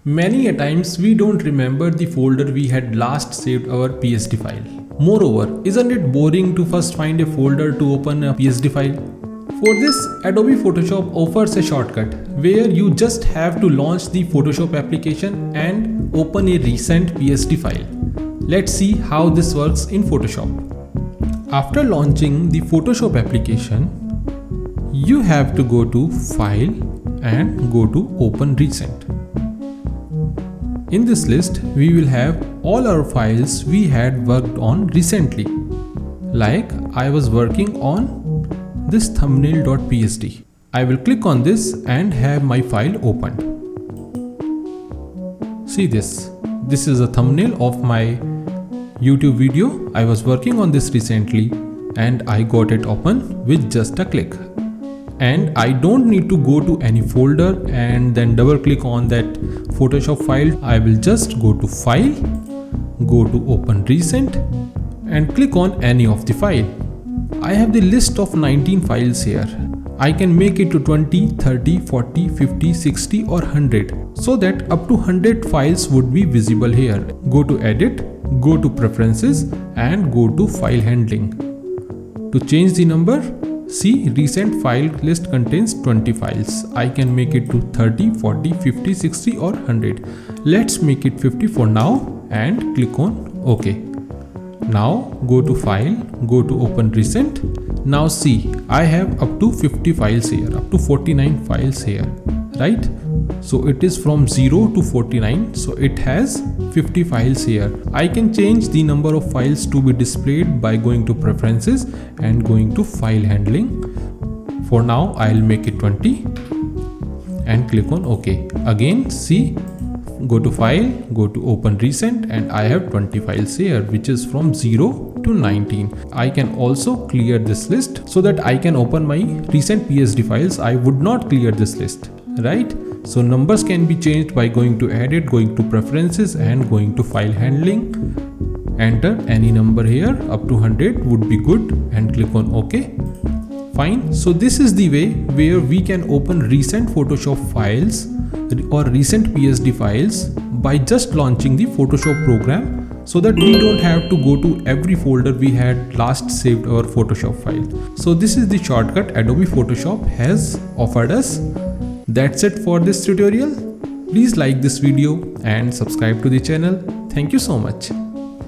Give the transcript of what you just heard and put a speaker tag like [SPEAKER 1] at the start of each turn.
[SPEAKER 1] Many a times we don't remember the folder we had last saved our PSD file. Moreover, isn't it boring to first find a folder to open a PSD file? For this, Adobe Photoshop offers a shortcut where you just have to launch the Photoshop application and open a recent PSD file. Let's see how this works in Photoshop. After launching the Photoshop application, you have to go to File and go to Open Recent. In this list, we will have all our files we had worked on recently. Like I was working on this thumbnail.psd. I will click on this and have my file opened. See this. This is a thumbnail of my YouTube video. I was working on this recently and I got it open with just a click. And I don't need to go to any folder and then double click on that Photoshop file. I will just go to File, go to Open Recent and click on any of the file. I have the list of 19 files here. I can make it to 20, 30, 40, 50, 60 or 100 so that up to 100 files would be visible here. Go to Edit, go to Preferences and go to File Handling. To change the number, see, recent file list contains 20 files. I can make it to 30, 40, 50, 60 or 100. Let's make it 50 for now and click on OK. Now go to File, go to Open Recent. Now see, I have up to 50 files here, up to 49 files here, right? So it is from 0 to 49, so it has 50 files here. I can change the number of files to be displayed by going to Preferences and going to File Handling. For now, I'll make it 20 and click on OK. Again, see, go to File, go to Open Recent and I have 20 files here, which is from 0 to 19. I can also clear this list so that I can open my recent PSD files. I would not clear this list, right? So numbers can be changed by going to Edit, going to Preferences and going to File Handling. Enter any number here, up to 100 would be good and click on OK. Fine. So this is the way where we can open recent Photoshop files or recent PSD files by just launching the Photoshop program, so that we don't have to go to every folder we had last saved our Photoshop file. So this is the shortcut Adobe Photoshop has offered us. That's it for this tutorial. Please like this video and subscribe to the channel. Thank you so much.